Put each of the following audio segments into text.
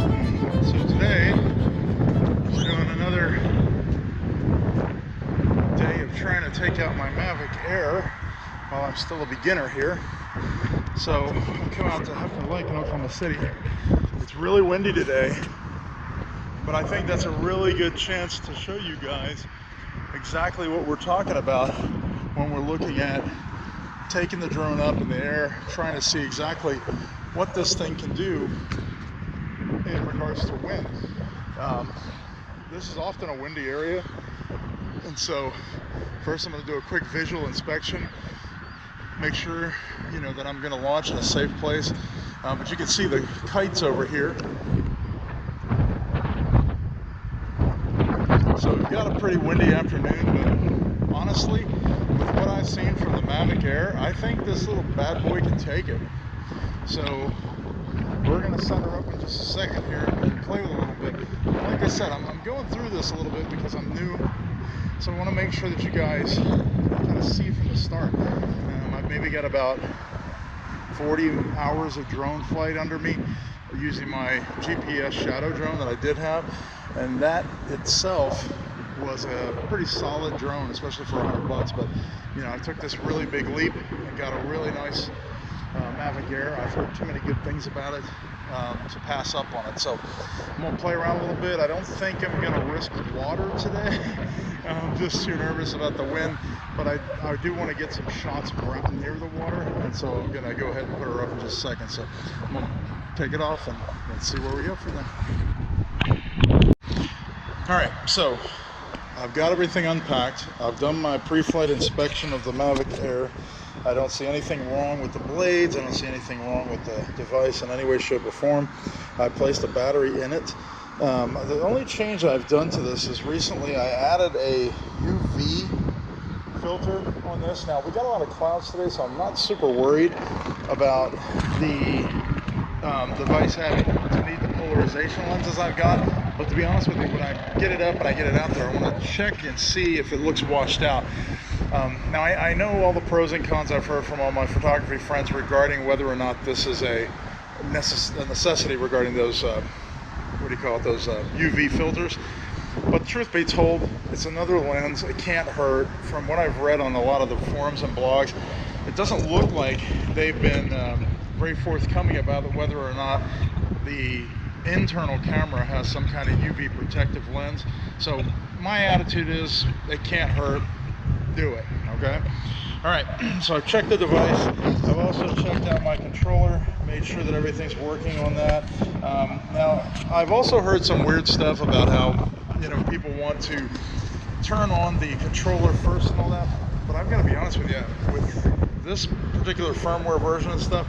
So today, we're doing another day of trying to take out my Mavic Air while I'm still a beginner here. So I come out to Hefner Lake in Oklahoma City. It's really windy today, but I think that's a really good chance to show you guys exactly what we're talking about when we're looking at taking the drone up in the air, trying to see exactly what this thing can do in regards to wind. This is often a windy area, and so first I'm going to do a quick visual inspection, make sure that I'm going to launch in a safe place. But you can see the kites over here. So we've got a pretty windy afternoon, but honestly, with what I've seen from the Mavic Air, I think this little bad boy can take it. So we're going to set her up in just a second here and play with it a little bit. Like I said, I'm going through this a little bit because I'm new, so I want to make sure that you guys kind of see from the start. I've maybe got about 40 hours of drone flight under me using my GPS shadow drone that I did have, and that itself was a pretty solid drone, especially for $100. But I took this really big leap and got a really nice Mavic Air. I've heard too many good things about it to pass up on it. So I'm gonna play around a little bit. I don't think I'm gonna risk water today. I'm just too nervous about the wind, but I do want to get some shots around near the water, and so I'm gonna go ahead and put her up in just a second. So I'm gonna take it off and let's see where we go from there. All right, so I've got everything unpacked. I've done my pre-flight inspection of the Mavic Air. I don't see anything wrong with the blades. I don't see anything wrong with the device in any way, shape, or form. I placed a battery in it. The only change I've done to this is recently I added a UV filter on this. Now, we got a lot of clouds today, so I'm not super worried about the device having to need the polarization lenses I've got. But to be honest with you, when I get it up and I get it out there, I want to check and see if it looks washed out. Now, I know all the pros and cons I've heard from all my photography friends regarding whether or not this is a necessity regarding those, those UV filters. But truth be told, it's another lens. It can't hurt. From what I've read on a lot of the forums and blogs, it doesn't look like they've been very forthcoming about whether or not the internal camera has some kind of UV protective lens. So my attitude is it can't hurt. Do it, okay? All right, so I've checked the device. I've also checked out my controller, made sure that everything's working on that. Now, I've also heard some weird stuff about how people want to turn on the controller first and all that, but I've got to be honest with you, with this particular firmware version and stuff,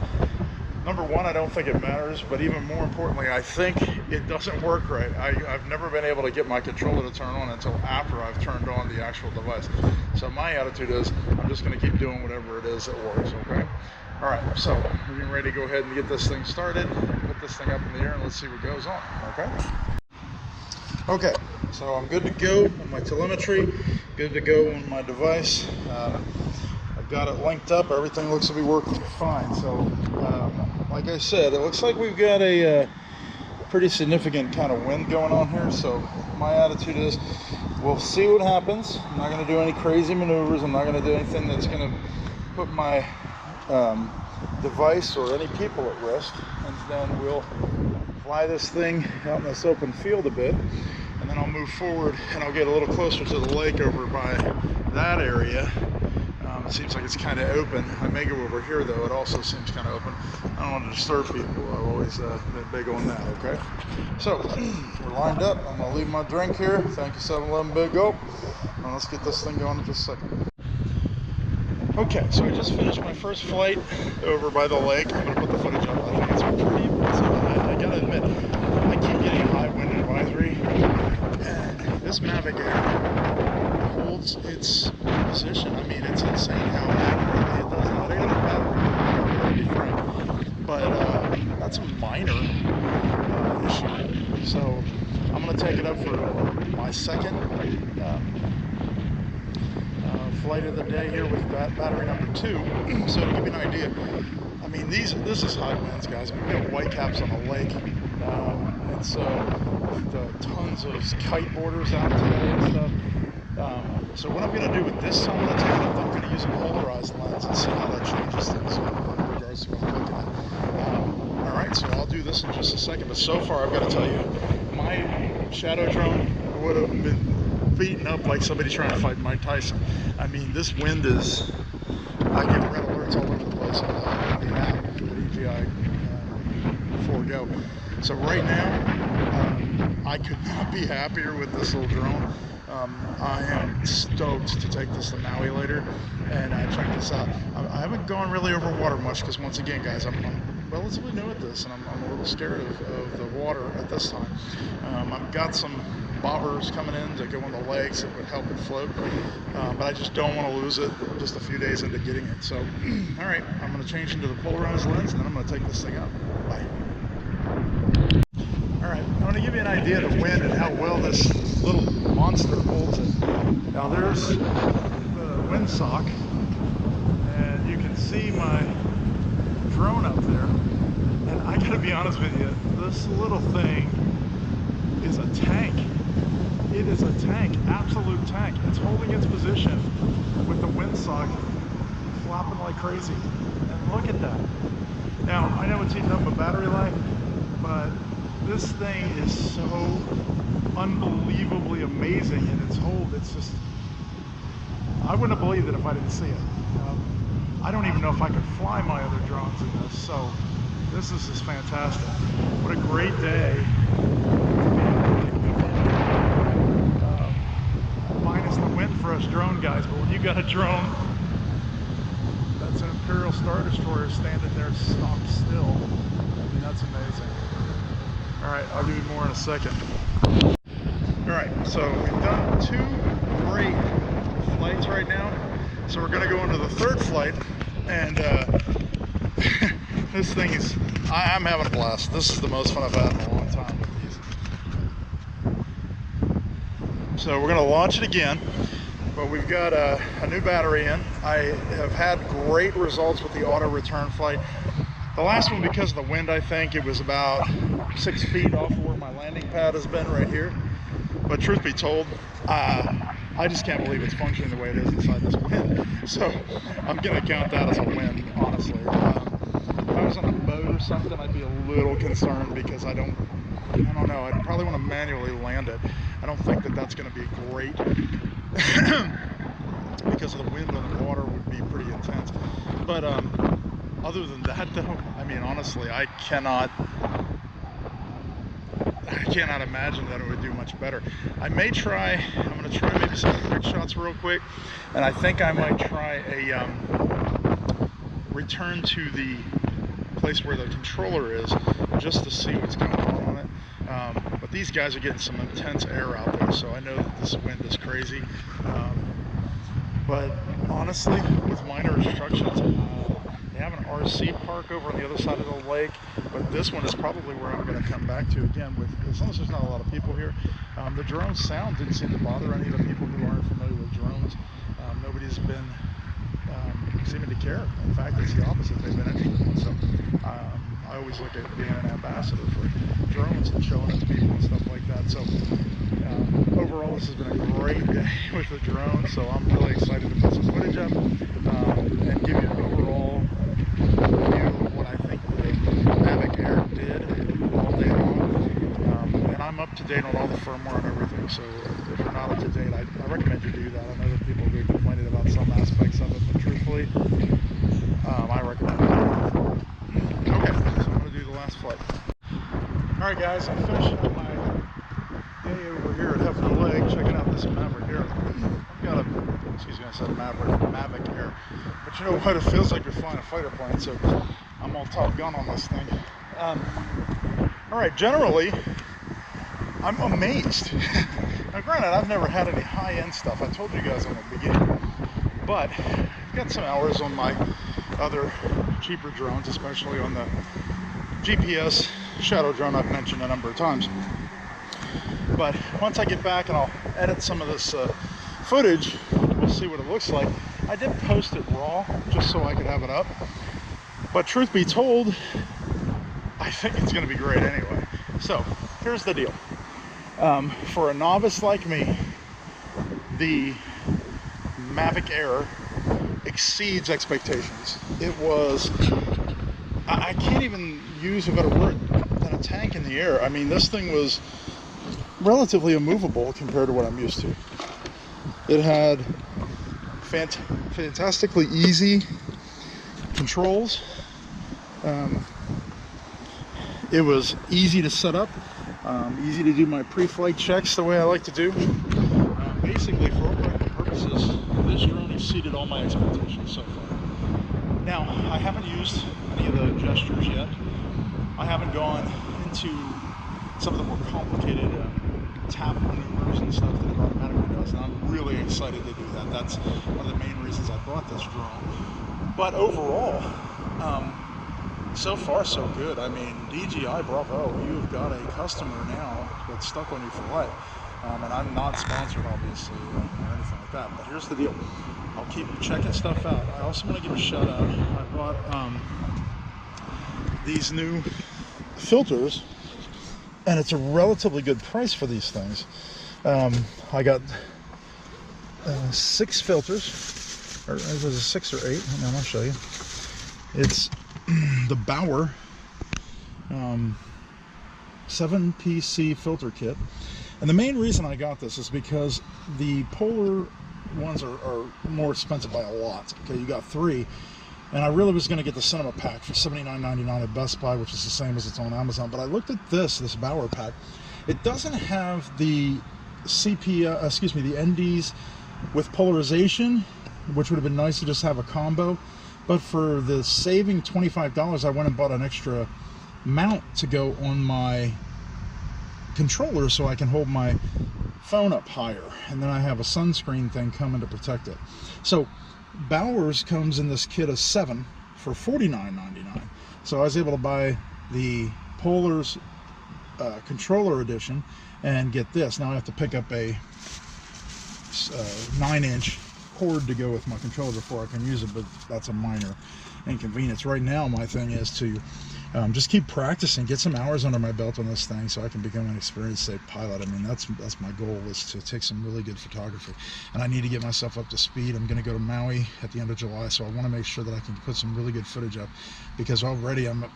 number one, I don't think it matters, but even more importantly, I think it doesn't work right. I've never been able to get my controller to turn on until after I've turned on the actual device. So my attitude is I'm just going to keep doing whatever it is that works, okay? All right, so we're getting ready to go ahead and get this thing started, put this thing up in the air, and let's see what goes on, okay? Okay, so I'm good to go on my telemetry, good to go on my device. I've got it linked up, everything looks to be working fine. So like I said, it looks like we've got a pretty significant kind of wind going on here. So my attitude is we'll see what happens. I'm not going to do any crazy maneuvers. I'm not going to do anything that's going to put my device or any people at risk. And then we'll fly this thing out in this open field a bit, and then I'll move forward and I'll get a little closer to the lake over by that area. It seems like it's kind of open. I may go over here though. It also seems kind of open. I don't want to disturb people. I've always been big on that, okay? So, we're lined up. I'm going to leave my drink here. Thank you, 7-Eleven Big Gulp. Now let's get this thing going in just a second. Okay, so I just finished my first flight over by the lake. I'm going to put the footage up. I think it's pretty impressive. I got to admit, I keep getting a high wind advisory, and this Mavic Air holds its position. I mean, it's insane how accurately it does. Now, they don't have, to be frank, but that's a minor issue. So I'm going to take it up for my second flight of the day here with battery number 2. So to give you an idea, I mean, this is high winds, guys. We've got whitecaps on the lake. And so the tons of kiteboarders out today and stuff. So what I'm going to do with this, I'm going to take it up, I'm going to use a polarized lens and see how that changes things in regards to what I'm looking at. Alright, so I'll do this in just a second, but so far I've got to tell you, my shadow drone would have been beaten up like somebody trying to fight Mike Tyson. I mean, this wind is, I get red alerts all over the place on the app for the DJI 4Go. So right now, I could not be happier with this little drone. I am stoked to take this to Maui later and check this out. I haven't gone really over water much because, once again, guys, I'm relatively new at this, and I'm a little scared of the water at this time. I've got some bobbers coming in to go on the legs that would help it float, but I just don't want to lose it just a few days into getting it. So, all right, I'm going to change into the polarized lens, and then I'm going to take this thing out. Bye. Alright, I want to give you an idea of the wind and how well this little monster holds it. Now there's the windsock, and you can see my drone up there. And I gotta be honest with you, this little thing is a tank. It is a tank, absolute tank. It's holding its position with the windsock flopping like crazy. And look at that. Now, I know it's eating up a battery life, but this thing is so unbelievably amazing in its hold. It's just, I wouldn't have believed it if I didn't see it. I don't even know if I could fly my other drones in this, so this is just fantastic. What a great day. Minus the wind for us drone guys, but when you got a drone that's an Imperial Star Destroyer standing there stopped still, I mean, that's amazing. Alright, I'll give you more in a second. Alright, so we've done 2 great flights right now. So we're going to go into the 3rd flight, and this thing is, I'm having a blast. This is the most fun I've had in a long time with these. So we're going to launch it again, but we've got a new battery in. I have had great results with the auto return flight. The last one, because of the wind, I think it was about 6 feet off of where my landing pad has been right here. But truth be told, I just can't believe it's functioning the way it is inside this wind. So I'm going to count that as a win, honestly. If I was on a boat or something, I'd be a little concerned because I don't know. I'd probably want to manually land it. I don't think that that's going to be great because of the wind on the water would be pretty intense. But other than that, though, I mean, honestly, I cannot imagine that it would do much better. I'm going to try maybe some quick shots real quick, and I think I might try a return to the place where the controller is, just to see what's going on it. But these guys are getting some intense air out there, so I know that this wind is crazy. But honestly, with minor instructions, they have an RC park over on the other side of the lake, but this one is probably where I'm going to come back to again, with, as long as there's not a lot of people here. The drone sound didn't seem to bother any of the people who aren't familiar with drones. Nobody's been seeming to care. In fact, it's the opposite. They've been interested. So I always look at being an ambassador for drones and showing it to people and stuff like that. So overall, this has been a great day with the drone. So I'm really excited to put some footage up and give you an overall review of what I think the Mavic Air did all day long. And I'm up to date on all the firmware and everything. So if you're not up to date, I recommend you do that. I know that people have been complaining about some aspects of it, but truthfully, I recommend it. Okay, so I'm going to do the last flight. Alright guys, I'm finishing up my day over here at Hefner Lake, checking out this Mavic Air. I've got a, excuse me, I said Mavic Air. But you know what, it feels like you're flying a fighter plane, so I'm all Top Gun on this thing. Alright, generally, I'm amazed. Now granted, I've never had any high-end stuff. I told you guys in the beginning. But I've got some hours on my other cheaper drones, especially on the GPS shadow drone I've mentioned a number of times. But once I get back and I'll edit some of this footage, we'll see what it looks like. I did post it raw just so I could have it up. But truth be told, I think it's going to be great anyway. So here's the deal. For a novice like me, the Mavic Air exceeds expectations. It was, I can't even use a better word than a tank in the air. I mean, this thing was relatively immovable compared to what I'm used to. It had fantastically easy controls. It was easy to set up, easy to do my pre-flight checks the way I like to do. Basically, for all practical purposes, this drone exceeded all my expectations so far. Now, I haven't used any of the gestures yet. I haven't gone into some of the more complicated tap maneuvers and stuff that it automatically does, and I'm really excited to do that. That's one of the main reasons I bought this drone. But overall, so far so good. I mean, DJI, bravo, you've got a customer now that's stuck on you for life. And I'm not sponsored, obviously, or anything like that. But here's the deal. I'll keep checking stuff out. I also want to give a shout out. I bought these new filters, and it's a relatively good price for these things. I got 6 filters, or was it 6 or 8? Hang on, I'll show you. It's the Bauer 7PC filter kit. And the main reason I got this is because the polar ones are more expensive by a lot. Okay, you got 3, and I really was going to get the cinema pack for $79.99 at Best Buy, which is the same as it's on Amazon. But I looked at this Bauer pack. It doesn't have the the NDs with polarization, which would have been nice to just have a combo. But for the saving $25, I went and bought an extra mount to go on my controller so I can hold my phone up higher, and then I have a sunscreen thing coming to protect it. So Bauer's comes in this kit of 7 for $49.99. So I was able to buy the Polar's controller edition and get this. Now I have to pick up a 9-inch cord to go with my controller before I can use it, but that's a minor inconvenience. Right now my thing is to just keep practicing, get some hours under my belt on this thing so I can become an experienced, safe pilot. I mean, that's my goal, is to take some really good photography, and I need to get myself up to speed. I'm going to go to Maui at the end of July, so I want to make sure that I can put some really good footage up, because already I'm not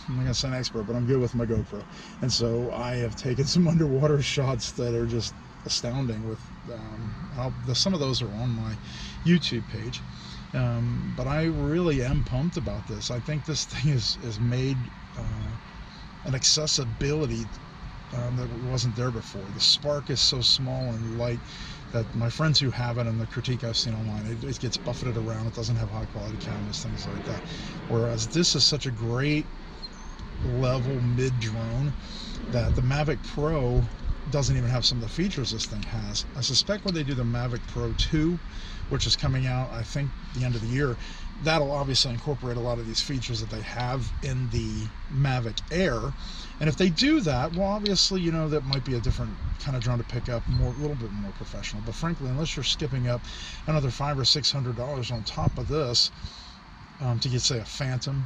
going to say an expert, but I'm good with my GoPro, and so I have taken some underwater shots that are just astounding. With some of those are on my YouTube page. But I really am pumped about this. I think this thing is made an accessibility that wasn't there before. The spark is so small and light that my friends who have it, and the critique I've seen online, it gets buffeted around. It doesn't have high quality cameras, things like that. Whereas this is such a great level mid drone that the Mavic Pro doesn't even have some of the features this thing has. I suspect when they do the Mavic Pro 2, which is coming out, I think, the end of the year, that'll obviously incorporate a lot of these features that they have in the Mavic Air. And if they do that, well, obviously, you know, that might be a different kind of drone to pick up, a little bit more professional. But frankly, unless you're skipping up another $500 or $600 on top of this to get, say, a Phantom,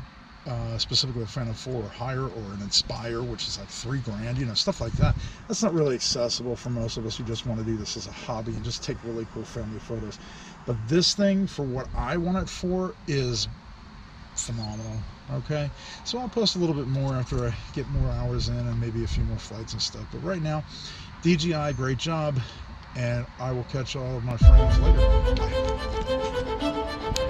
specifically a Phantom 4 or higher, or an Inspire, which is like $3,000, you know, stuff like that. That's not really accessible for most of us who just want to do this as a hobby and just take really cool family photos. But this thing, for what I want it for, is phenomenal. Okay, so I'll post a little bit more after I get more hours in and maybe a few more flights and stuff. But right now, DJI, great job, and I will catch all of my friends later. Bye.